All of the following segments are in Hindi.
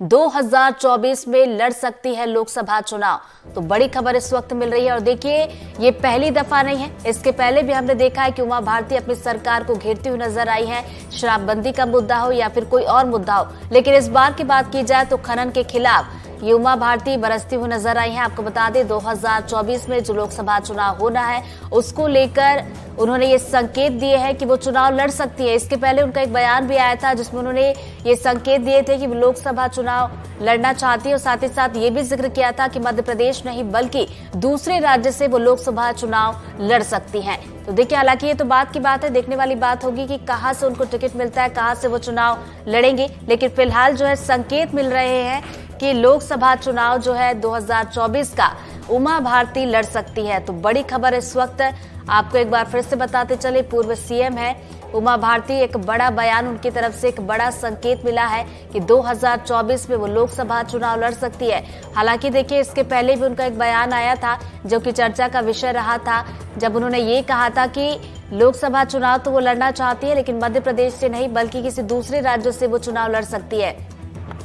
2024 में लड़ सकती है लोकसभा चुनाव। तो बड़ी खबर इस वक्त मिल रही है और देखिए ये पहली दफा नहीं है, इसके पहले भी हमने देखा है कि उमा भारती अपनी सरकार को घेरती हुई नजर आई है, शराबबंदी का मुद्दा हो या फिर कोई और मुद्दा हो। लेकिन इस बार की बात की जाए तो खनन के खिलाफ ये उमा भारती बरसती हुई नजर आई है। आपको बता दें 2024 में जो लोकसभा चुनाव होना है उसको लेकर उन्होंने ये संकेत दिए हैं कि वो चुनाव लड़ सकती है। इसके पहले उनका एक बयान भी आया था जिसमें उन्होंने ये संकेत दिए थे कि वो लोकसभा चुनाव लड़ना चाहती है और साथ ही साथ ये भी जिक्र किया था कि मध्य प्रदेश नहीं बल्कि दूसरे राज्य से वो लोकसभा चुनाव लड़ सकती हैं। तो देखिए हालांकि ये तो बात की बात है, देखने वाली बात होगी कि कहां से उनको टिकट मिलता है, कहां से वो चुनाव लड़ेंगे। लेकिन फिलहाल जो है संकेत मिल रहे हैं कि लोकसभा चुनाव जो है 2024 का उमा भारती लड़ सकती है। तो बड़ी खबर इस वक्त आपको एक बार फिर से बताते चले, पूर्व सीएम है उमा भारती, एक बड़ा बयान उनकी तरफ से, एक बड़ा संकेत मिला है कि 2024 में वो लोकसभा चुनाव लड़ सकती है। हालांकि देखिए इसके पहले भी उनका एक बयान आया था जो कि चर्चा का विषय रहा था, जब उन्होंने ये कहा था कि लोकसभा चुनाव तो वो लड़ना चाहती है लेकिन मध्य प्रदेश से नहीं बल्कि किसी दूसरे राज्य से वो चुनाव लड़ सकती है।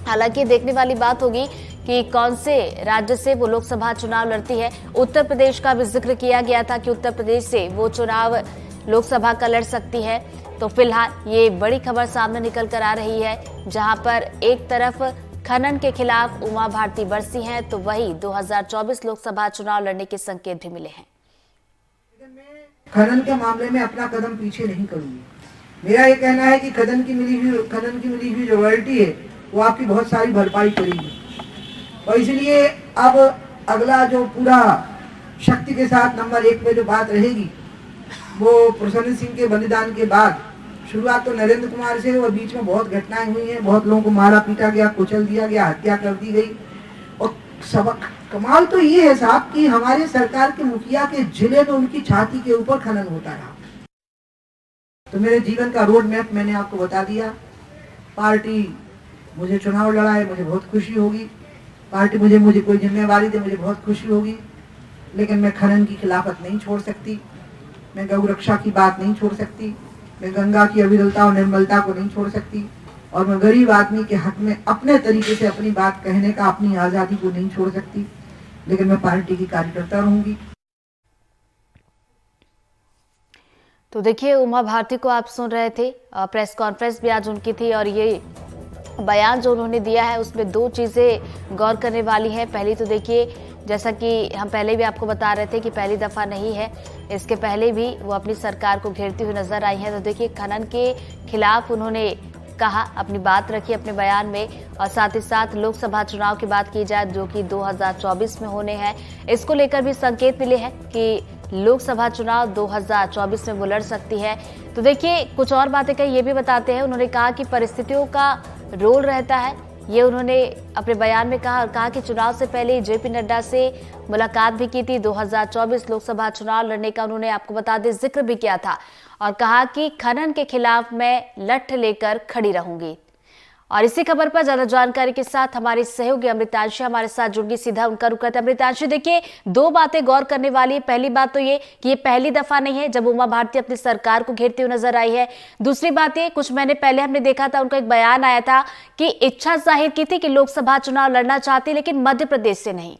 हालांकि देखने वाली बात होगी कि कौन से राज्य से वो लोकसभा चुनाव लड़ती है। उत्तर प्रदेश का भी जिक्र किया गया था कि उत्तर प्रदेश से वो चुनाव लोकसभा का लड़ सकती है। तो फिलहाल ये बड़ी खबर सामने निकल कर आ रही है, जहां पर एक तरफ खनन के खिलाफ उमा भारती बरसी हैं तो वहीं 2024 लोकसभा चुनाव लड़ने के संकेत भी मिले हैं। खनन के मामले में अपना कदम पीछे नहीं करूंगी। मेरा ये कहना है कि खनन की मिली हुई जो रॉयल्टी है वो आपकी बहुत सारी भरपाई करेगी और इसलिए अब अगला जो पूरा शक्ति के साथ नंबर 1 पे जो बात रहेगी वो प्रसन्न सिंह के बलिदान के बाद शुरुआत तो नरेंद्र कुमार से और बीच में बहुत घटनाएं हुई हैं, बहुत लोगों को मारा पीटा गया, कुचल दिया गया, हत्या कर दी गई। और सबक कमाल तो ये है साहब कि हमारे सरकार के मुखिया के जिले में उनकी छाती के ऊपर खनन होता रहा। तो मेरे जीवन का रोड मैप मैंने आपको बता दिया। पार्टी मुझे चुनाव लड़ाए, मुझे बहुत खुशी होगी। पार्टी मुझे कोई जिम्मेवारी दे, मुझे बहुत खुशी होगी। लेकिन मैं खनन की खिलाफत नहीं छोड़ सकती, मैं गौ रक्षा की बात नहीं छोड़ सकती, मैं गंगा की अविरलता और निर्मलता को नहीं छोड़ सकती और मैं गरीब आदमी के हक में अपने तरीके से अपनी बात कहने का, अपनी आजादी को नहीं छोड़ सकती। लेकिन मैं पार्टी की कार्यकर्ता रहूंगी। तो देखिए उमा भारती को आप सुन रहे थे, प्रेस कॉन्फ्रेंस भी आज उनकी थी और ये बयान जो उन्होंने दिया है उसमें दो चीजें गौर करने वाली है। पहली तो देखिए जैसा कि हम पहले भी आपको बता रहे थे कि पहली दफा नहीं है, इसके पहले भी वो अपनी सरकार को घेरती हुई नजर आई है। तो देखिए खनन के खिलाफ उन्होंने कहा, अपनी बात रखी अपने बयान में और साथ ही साथ लोकसभा चुनाव की बात की जाए जो कि 2024 में होने हैं, इसको लेकर भी संकेत मिले हैं कि लोकसभा चुनाव 2024 में वो लड़ सकती है। तो देखिए कुछ और बातें कही ये भी बताते हैं। उन्होंने कहा कि परिस्थितियों का रोल रहता है, ये उन्होंने अपने बयान में कहा और कहा कि चुनाव से पहले जेपी नड्डा से मुलाकात भी की थी। 2024 लोकसभा चुनाव लड़ने का उन्होंने आपको बता दें जिक्र भी किया था और कहा कि खनन के खिलाफ मैं लठ लेकर खड़ी रहूंगी। और इसी खबर पर ज्यादा जानकारी के साथ हमारी सहयोगी अमृतांशी हमारे साथ जुड़गी, सीधा उनका रुख करते हैं। अमृतांशी देखिए दो बातें गौर करने वाली है। पहली बात तो ये कि ये पहली दफा नहीं है जब उमा भारती अपनी सरकार को घेरती हुई नजर आई है। दूसरी बात ये, कुछ महीने पहले हमने देखा था उनका एक बयान आया था कि इच्छा जाहिर की थी कि लोकसभा चुनाव लड़ना चाहती लेकिन मध्य प्रदेश से नहीं।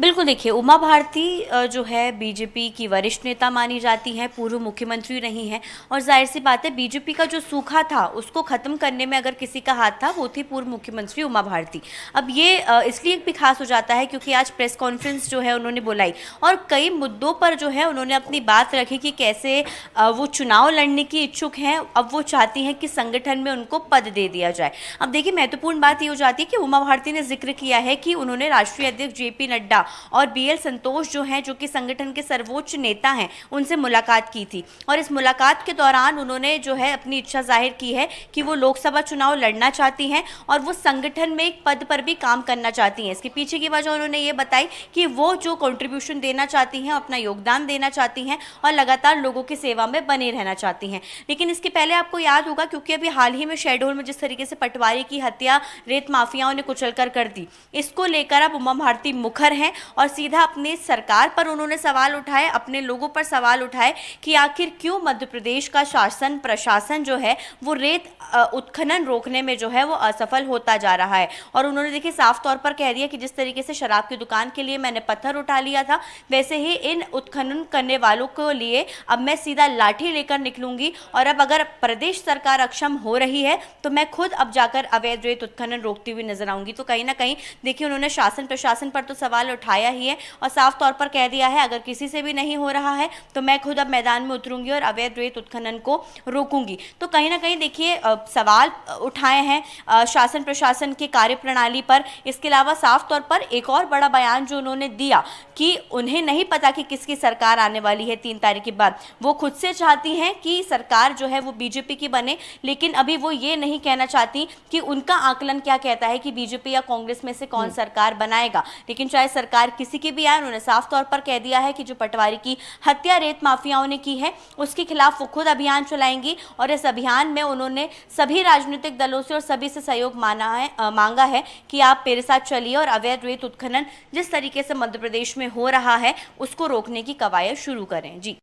बिल्कुल, देखिए उमा भारती जो है बीजेपी की वरिष्ठ नेता मानी जाती हैं, पूर्व मुख्यमंत्री रही हैं और जाहिर सी बात है बीजेपी का जो सूखा था उसको ख़त्म करने में अगर किसी का हाथ था वो थी पूर्व मुख्यमंत्री उमा भारती। अब ये इसलिए भी खास हो जाता है क्योंकि आज प्रेस कॉन्फ्रेंस जो है उन्होंने बुलाई और कई मुद्दों पर जो है उन्होंने अपनी बात रखी कि कैसे वो चुनाव लड़ने की इच्छुक हैं। अब वो चाहती हैं कि संगठन में उनको पद दे दिया जाए। अब देखिए महत्वपूर्ण बात ये हो जाती है कि उमा भारती ने जिक्र किया है कि उन्होंने राष्ट्रीय अध्यक्ष जेपी नड्डा और बीएल संतोष जो हैं, जो कि संगठन के सर्वोच्च नेता हैं, उनसे मुलाकात की थी और इस मुलाकात के दौरान उन्होंने जो है अपनी इच्छा जाहिर की है कि वो लोकसभा चुनाव लड़ना चाहती हैं और वो संगठन में एक पद पर भी काम करना चाहती हैं। इसके पीछे की वजह उन्होंने ये बताई कि वो जो कंट्रीब्यूशन देना चाहती हैं, अपना योगदान देना चाहती हैं और लगातार लोगों की सेवा में बने रहना चाहती हैं। लेकिन इसके पहले आपको याद होगा क्योंकि अभी हाल ही में शहडोल में जिस तरीके से पटवारी की हत्या रेत माफियाओं ने कुचल कर दी, इसको लेकर अब उमा भारती मुखर हैं और सीधा अपनी सरकार पर उन्होंने सवाल उठाए, अपने लोगों पर सवाल उठाए कि आखिर क्यों मध्य प्रदेश का शासन प्रशासन जो है वो रेत उत्खनन रोकने में जो है वो असफल होता जा रहा है। और उन्होंने देखिए साफ तौर पर कह दिया कि जिस तरीके से शराब की दुकान के लिए मैंने पत्थर उठा लिया था, वैसे ही इन उत्खनन करने वालों को लिए अब मैं सीधा लाठी लेकर निकलूंगी और अब अगर प्रदेश सरकार अक्षम हो रही है तो मैं खुद अब जाकर अवैध रेत उत्खनन रोकती हुई नजर आऊंगी। तो कहीं ना कहीं देखिए उन्होंने शासन प्रशासन पर तो सवाल उठाया ही है और साफ तौर पर कह दिया है अगर किसी से भी नहीं हो रहा है तो मैं खुद अब मैदान में उतरूंगी और अवैध रेत उत्खनन को रोकूंगी। तो कहीं ना कहीं देखिए सवाल उठाए हैं शासन प्रशासन की कार्यप्रणाली पर। इसके अलावा साफ तौर पर एक और बड़ा बयान जो उन्होंने दिया कि उन्हें नहीं पता कि किसकी सरकार आने वाली है 3 तारीख के बाद। वो खुद से चाहती हैं कि सरकार जो है वो बीजेपी की बने, लेकिन अभी वो ये नहीं कहना चाहती कि उनका आकलन क्या कहता है कि बीजेपी या कांग्रेस में से कौन सरकार बनाएगा। लेकिन चाहे सरकार किसी की भी आए, उन्होंने साफ तौर पर कह दिया है कि जो पटवारी की हत्या रेत माफियाओं ने की है उसके खिलाफ वो खुद अभियान चलाएंगी और इस अभियान में उन्होंने सभी राजनीतिक दलों से और सभी से सहयोग मांगा है कि आप मेरे साथ चलिए और अवैध रेत उत्खनन जिस तरीके से मध्य प्रदेश में हो रहा है उसको रोकने की कवायद शुरू करें। जी।